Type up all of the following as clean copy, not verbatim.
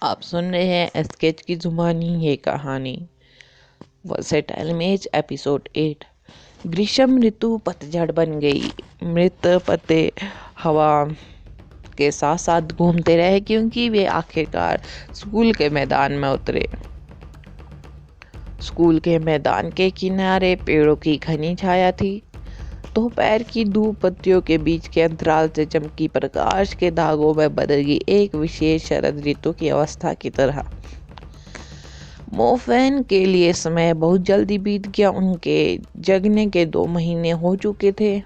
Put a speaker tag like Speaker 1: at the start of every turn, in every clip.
Speaker 1: आप सुन रहे हैं स्केच की जुबानी ये कहानी। वर्सेटाइल मेज एपिसोड 8। ग्रीष्म ऋतु पतझड़ बन गई। मृत पत्ते हवा के साथ साथ घूमते रहे क्योंकि वे आखिरकार स्कूल के मैदान में उतरे। स्कूल के मैदान के किनारे पेड़ों की घनी छाया थी। दोपहर की धूप पत्तियों के बीच के अंतराल से चमकी प्रकाश के धागों में बदल गई, एक विशेष शरद ऋतु की अवस्था की तरह। मोफैन के लिए समय बहुत जल्दी बीत गया। उनके जगने के 2 महीने हो चुके थे।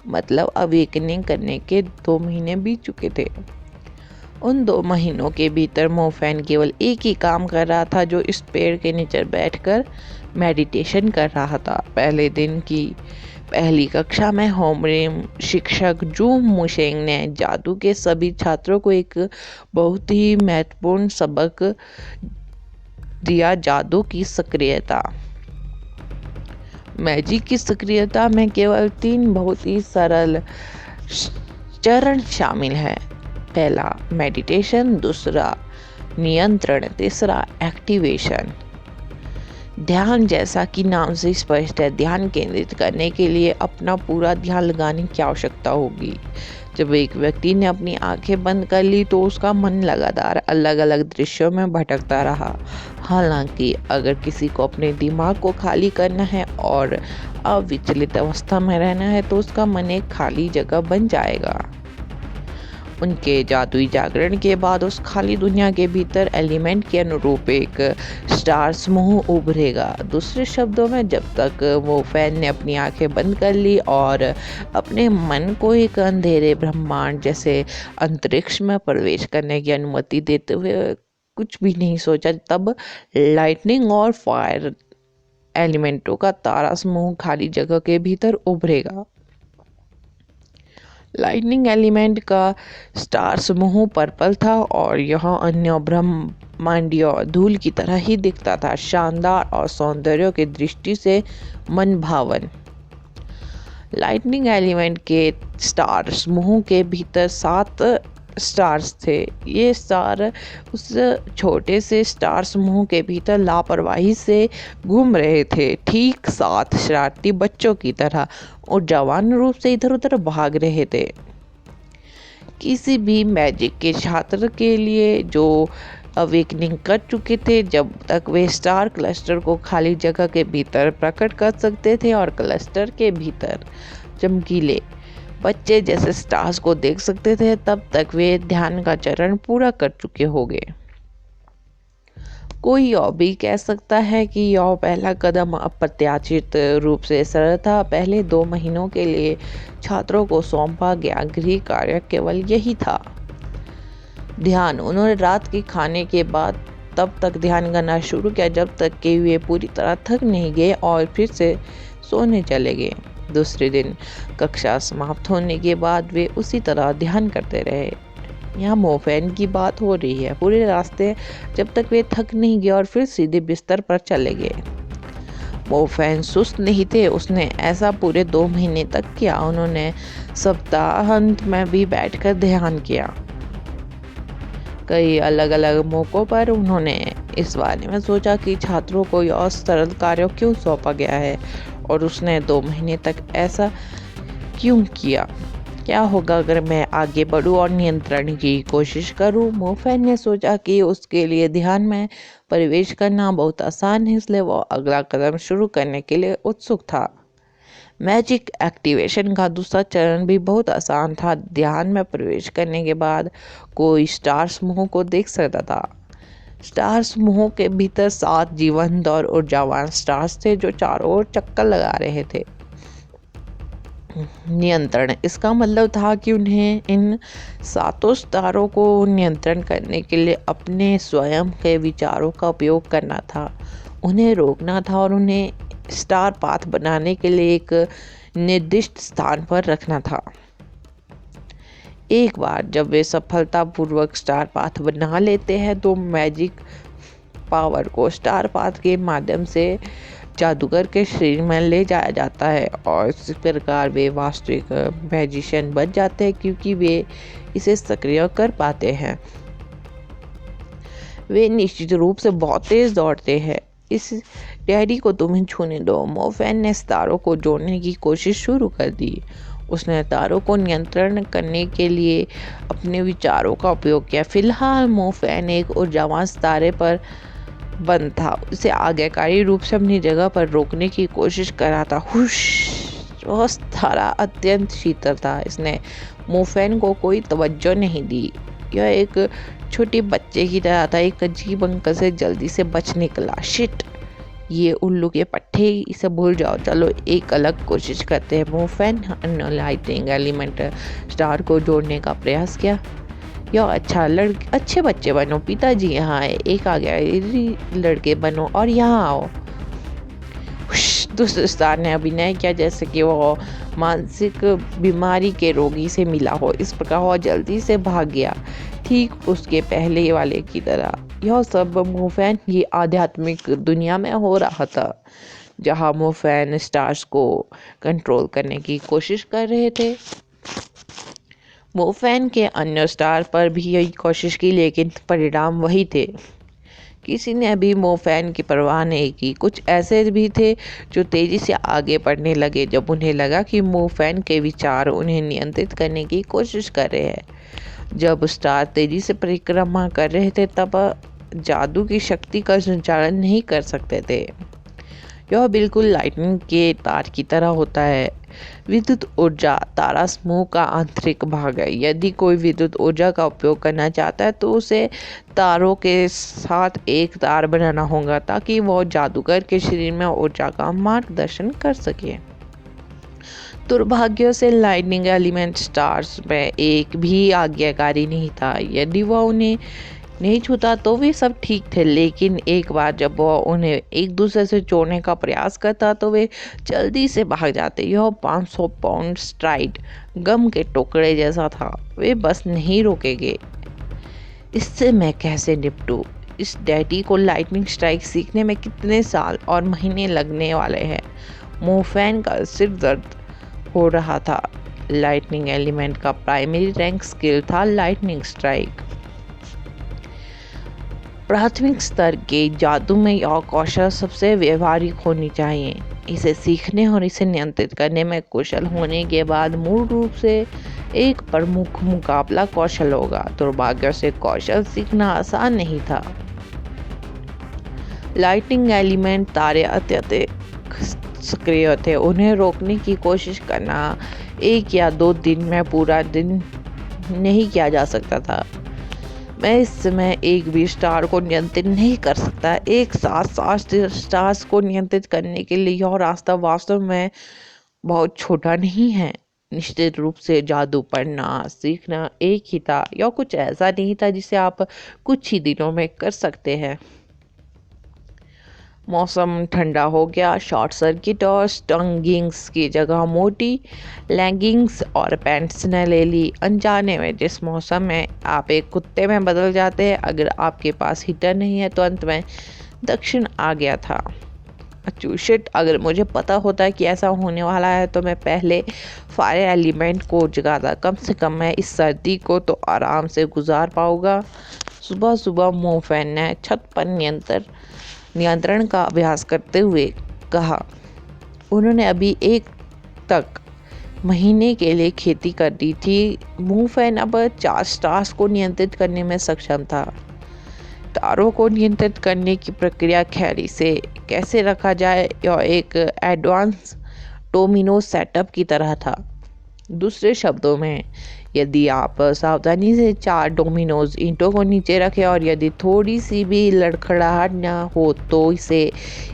Speaker 1: मतलब अवेकनिंग करने के 2 महीने बीत चुके थे। उन 2 महीनों के भीतर मोफैन केवल एक ही काम कर रहा था, जो इस पेड़ के नीचे बैठकर मेडिटेशन कर रहा था। पहले दिन की पहली कक्षा में होमरूम शिक्षक जू मुशेंग ने जादू के सभी छात्रों को एक बहुत ही महत्वपूर्ण सबक दिया। जादू की सक्रियता। मैजिक की सक्रियता में केवल 3 बहुत ही सरल चरण शामिल है। पहला मेडिटेशन, दूसरा नियंत्रण, तीसरा एक्टिवेशन। ध्यान, जैसा कि नाम से स्पष्ट है, ध्यान केंद्रित करने के लिए अपना पूरा ध्यान लगाने की आवश्यकता होगी। जब एक व्यक्ति ने अपनी आंखें बंद कर ली तो उसका मन लगातार अलग अलग दृश्यों में भटकता रहा। हालांकि अगर किसी को अपने दिमाग को खाली करना है और अविचलित अवस्था में रहना है तो उसका मन एक खाली जगह बन जाएगा। उनके जादुई जागरण के बाद उस खाली दुनिया के भीतर एलिमेंट के अनुरूप एक स्टार समूह उभरेगा। दूसरे शब्दों में, जब तक मोफैन ने अपनी आंखें बंद कर ली और अपने मन को एक अंधेरे ब्रह्मांड जैसे अंतरिक्ष में प्रवेश करने की अनुमति देते हुए कुछ भी नहीं सोचा, तब लाइटनिंग और फायर एलिमेंटों का तारा समूह खाली जगह के भीतर उभरेगा। लाइटनिंग एलिमेंट का स्टार समूह पर्पल था और यह अन्य ब्रह्मांडीय धूल की तरह ही दिखता था, शानदार और सौंदर्य की दृष्टि से मन भावन। लाइटनिंग एलिमेंट के स्टार समूह के भीतर 7 स्टार्स थे। ये स्टार उस छोटे से स्टार समूह के भीतर लापरवाही से घूम रहे थे, ठीक 7 शरारती बच्चों की तरह, और जवान रूप से इधर उधर भाग रहे थे। किसी भी मैजिक के छात्र के लिए जो अवेकनिंग कर चुके थे, जब तक वे स्टार क्लस्टर को खाली जगह के भीतर प्रकट कर सकते थे और क्लस्टर के भीतर चमकीले बच्चे जैसे स्टार्स को देख सकते थे, तब तक वे ध्यान का चरण पूरा कर चुके होंगे। कोई और भी कह सकता है कि यह पहला कदम अप्रत्याशित रूप से सरल था। पहले 2 महीनों के लिए छात्रों को सौंपा गया गृह कार्य केवल यही था, ध्यान। उन्होंने रात के खाने के बाद तब तक ध्यान करना शुरू किया जब तक कि वे पूरी तरह थक नहीं गए और फिर से सोने चले गए। दूसरे दिन कक्षा समाप्त होने के बाद वे उसी तरह ध्यान करते रहे। यहाँ मोफैन की बात हो रही है। पूरे रास्ते जब तक वे थक नहीं गए और फिर सीधे बिस्तर पर चले गए। मोफैन सुस्त नहीं थे। उसने ऐसा पूरे 2 महीने तक किया। उन्होंने सप्ताहांत में भी बैठकर ध्यान किया। कई अलग अलग मौक़ों पर उन्होंने इस बारे में सोचा कि छात्रों को यह सरल कार्य क्यों सौंपा गया है और उसने 2 महीने तक ऐसा क्यों किया। क्या होगा अगर मैं आगे बढ़ूं और नियंत्रण की कोशिश करूं? मोफैन ने सोचा कि उसके लिए ध्यान में प्रवेश करना बहुत आसान है, इसलिए वो अगला कदम शुरू करने के लिए उत्सुक था। मैजिक एक्टिवेशन का दूसरा चरण भी बहुत आसान था। ध्यान में प्रवेश करने के बाद कोई स्टार समूह को देख सकता था। स्टार समूह के भीतर 7 जीवंत और ऊर्जावान स्टार्स थे जो चारों ओर चक्कर लगा रहे थे। नियंत्रण, इसका मतलब था कि उन्हें इन 7 स्टारों को नियंत्रण करने के लिए अपने स्वयं के विचारों का उपयोग करना था। उन्हें रोकना था और उन्हें स्टार पाथ बनाने के लिए एक निर्दिष्ट स्थान पर रखना था। एक बार जब वे सफलतापूर्वक स्टार पाथ बना लेते हैं तो मैजिक पावर को स्टार पाथ के माध्यम से जादूगर के शरीर में ले जाया जाता है और इस प्रकार वे वास्तविक मैजिशियन बन जाते हैं क्योंकि वे इसे सक्रिय कर पाते हैं। वे निश्चित रूप से बहुत तेज दौड़ते हैं। इस डैडी को तुम्हें छूने दो। मोफैन ने तारों को जोड़ने की कोशिश शुरू कर दी। उसने तारों को नियंत्रण करने के लिए अपने विचारों का उपयोग किया। फिलहाल मोफैन एक ऊर्जावान तारे पर बंद था। उसे आज्ञाकारी रूप से अपनी जगह पर रोकने की कोशिश कर रहा था। हुश! वह तारा अत्यंत शीतल था। इसने मोफैन को कोई तवज्जो नहीं दी। यह एक छोटे बच्चे की तरह था। एक अजीब अंकल से जल्दी से बच निकला। शिट! ये उल्लू के पट्टे, इसे भूल जाओ। चलो एक अलग कोशिश करते हैं। मोफैन ने लाइटिंग एलिमेंट स्टार को जोड़ने का प्रयास किया। यह अच्छे बच्चे बनो। पिताजी यहाँ आए। एक आ गया। लड़के बनो और यहाँ आओ। दूसरे स्टार ने अभिनय किया जैसे कि वो मानसिक बीमारी के रोगी से मिला हो। इस प्रकार वह जल्दी से भाग गया, ठीक उसके पहले वाले की तरह। यह सब मोफैन की आध्यात्मिक दुनिया में हो रहा था, जहाँ मोफैन स्टार्स को कंट्रोल करने की कोशिश कर रहे थे। मोफैन के अन्य स्टार पर भी यही कोशिश की, लेकिन परिणाम वही थे। किसी ने अभी मोफैन की परवाह नहीं की। कुछ ऐसे भी थे जो तेजी से आगे बढ़ने लगे जब उन्हें लगा कि मोफैन के विचार उन्हें नियंत्रित करने की कोशिश कर रहे हैं। जब स्टार तेजी से परिक्रमा कर रहे थे तब जादू की शक्ति का संचालन नहीं कर सकते थे। यह बिल्कुल लाइटनिंग के तार की तरह होता है। विद्युत ऊर्जा तारा समूह का आंतरिक भाग है। यदि कोई विद्युत ऊर्जा का उपयोग करना चाहता है तो उसे तारों के साथ एक तार बनाना होगा ताकि वह जादूगर के शरीर में ऊर्जा का मार्गदर्शन कर सके। दुर्भाग्य से लाइटनिंग एलिमेंट स्टार्स में एक भी आज्ञाकारी नहीं था। यदि वह उन्हें नहीं छूता तो वे सब ठीक थे, लेकिन एक बार जब वह उन्हें एक दूसरे से जोड़ने का प्रयास करता तो वे जल्दी से भाग जाते। यह 500 पाउंड स्ट्राइड गम के टुकड़े जैसा था। वे बस नहीं रोकेंगे। इससे मैं कैसे निपटूं? इस डैडी को लाइटनिंग स्ट्राइक सीखने में कितने साल और महीने लगने वाले हैं। मोफैन का सिर दर्द हो रहा था। लाइटनिंग एलिमेंट का प्राइमरी रैंक स्किल था लाइटनिंग स्ट्राइक। प्राथमिक स्तर के जादू में यह कौशल सबसे व्यवहारिक होनी चाहिए। इसे सीखने और इसे नियंत्रित करने में कुशल होने के बाद मूल रूप से एक प्रमुख मुकाबला कौशल होगा। दुर्भाग्य से कौशल सीखना आसान नहीं था। लाइटनिंग एलिमेंट तारे अत्यधिक सक्रिय थे। उन्हें रोकने की कोशिश करना 1 या 2 दिन में पूरा दिन नहीं किया जा सकता था। मैं इस समय एक भी स्टार को नियंत्रित नहीं कर सकता। एक साथ 7 स्टार्स को नियंत्रित करने के लिए यह रास्ता वास्तव में बहुत छोटा नहीं है। निश्चित रूप से जादू पढ़ना सीखना एक ही था। यह कुछ ऐसा नहीं था जिसे आप कुछ ही दिनों में कर सकते हैं। मौसम ठंडा हो गया। शॉर्ट सर्किट और स्टंगिंग्स की जगह मोटी लेगिंग्स और पैंट्स ने ले ली। अनजाने में जिस मौसम में आप एक कुत्ते में बदल जाते हैं, अगर आपके पास हीटर नहीं है तो अंत में दक्षिण आ गया था। शिट! अगर मुझे पता होता कि ऐसा होने वाला है तो मैं पहले फायर एलिमेंट को जगाता। कम से कम मैं इस सर्दी को तो आराम से गुजार पाऊंगा। सुबह सुबह मोफैन ने छत पर नियंत्रण का अभ्यास करते हुए कहा। उन्होंने अभी 1 तक महीने के लिए खेती कर दी थी। मोफैन अब 4 स्टार्स को नियंत्रित करने में सक्षम था। तारों को नियंत्रित करने की प्रक्रिया खैरी से कैसे रखा जाए, यह एक एडवांस डोमिनो सेटअप की तरह था। दूसरे शब्दों में, यदि आप सावधानी से 4 डोमिनोज ईंटों को नीचे रखें और यदि थोड़ी सी भी लड़खड़ाहट न हो तो इसे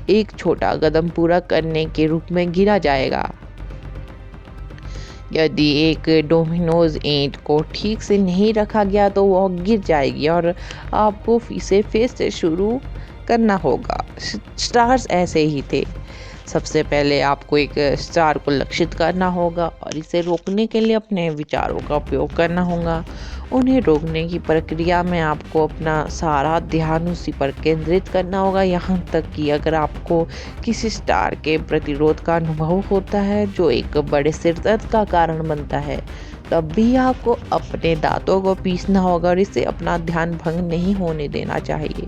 Speaker 1: एक छोटा कदम पूरा करने के रूप में गिना जाएगा। यदि एक डोमिनोज ईंट को ठीक से नहीं रखा गया तो वह गिर जाएगी और आपको इसे फिर से शुरू करना होगा। स्टार्स ऐसे ही थे। सबसे पहले आपको एक स्टार को लक्षित करना होगा और इसे रोकने के लिए अपने विचारों का उपयोग करना होगा। उन्हें रोकने की प्रक्रिया में आपको अपना सारा ध्यान उसी पर केंद्रित करना होगा, यहाँ तक कि अगर आपको किसी स्टार के प्रतिरोध का अनुभव होता है जो एक बड़े सिरदर्द का कारण बनता है तब भी आपको अपने दांतों को पीसना होगा और इससे अपना ध्यान भंग नहीं होने देना चाहिए।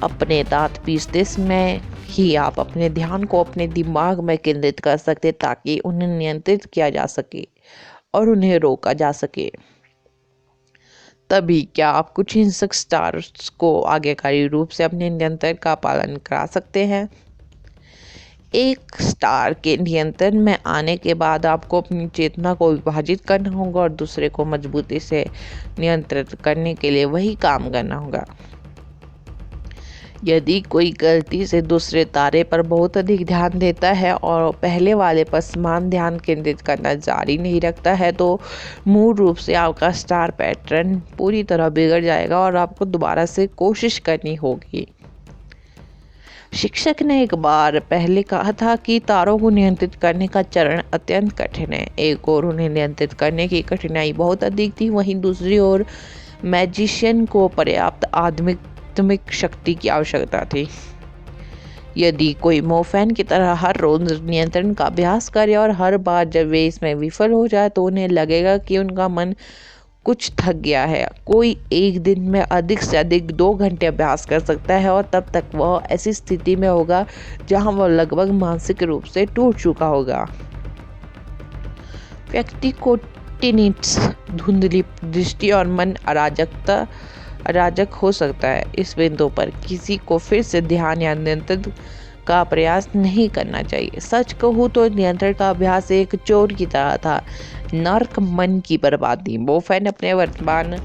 Speaker 1: अपने दांत पीसते समय ही आप अपने ध्यान को अपने दिमाग में केंद्रित कर सकते ताकि उन्हें नियंत्रित किया जा सके और उन्हें रोका जा सके। तभी क्या आप कुछ हिंसक स्टार्स को आज्ञाकारी रूप से अपने नियंत्रण का पालन करा सकते हैं। एक स्टार के नियंत्रण में आने के बाद आपको अपनी चेतना को विभाजित करना होगा और दूसरे को मजबूती से नियंत्रित करने के लिए वही काम करना होगा। यदि कोई गलती से दूसरे तारे पर बहुत अधिक ध्यान देता है और पहले वाले पर समान ध्यान केंद्रित करना जारी नहीं रखता है तो मूल रूप से आपका स्टार पैटर्न पूरी तरह बिगड़ जाएगा और आपको दोबारा से कोशिश करनी होगी। शिक्षक ने एक बार पहले कहा था कि तारों को नियंत्रित करने का चरण अत्यंत कठिन है। एक ओर उन्हें नियंत्रित करने की कठिनाई बहुत अधिक थी, वहीं दूसरी ओर मैजिशियन को पर्याप्त आध्यात्मिक शक्ति की आवश्यकता थी। यदि कोई मोफैन की तरह हर रोज नियंत्रण का अभ्यास करे और हर बार जब वे इसमें विफल हो जाए तो उन्हें लगेगा कि उनका मन कुछ थक गया है। कोई एक दिन में अधिक से अधिक 2 घंटे अभ्यास कर सकता है और तब तक वह ऐसी स्थिति में होगा जहां वह लगभग मानसिक रूप से टूट चुका होगा। व्यक्ति को टिनिट्स, धुंधली दृष्टि और मन अराजक हो सकता है। इस बिंदु पर किसी को फिर से ध्यान या नियंत्रण का प्रयास नहीं करना चाहिए। सच कहूँ तो नियंत्रण का अभ्यास एक चोर की तरह था, नर्क मन की बर्बादी। मोफैन अपने वर्तमान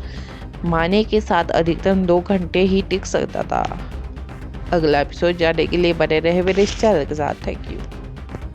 Speaker 1: माने के साथ अधिकतम 2 घंटे ही टिक सकता था। अगला एपिसोड जानने के लिए बने रहे मेरे इस चैनल के साथ। Thank you.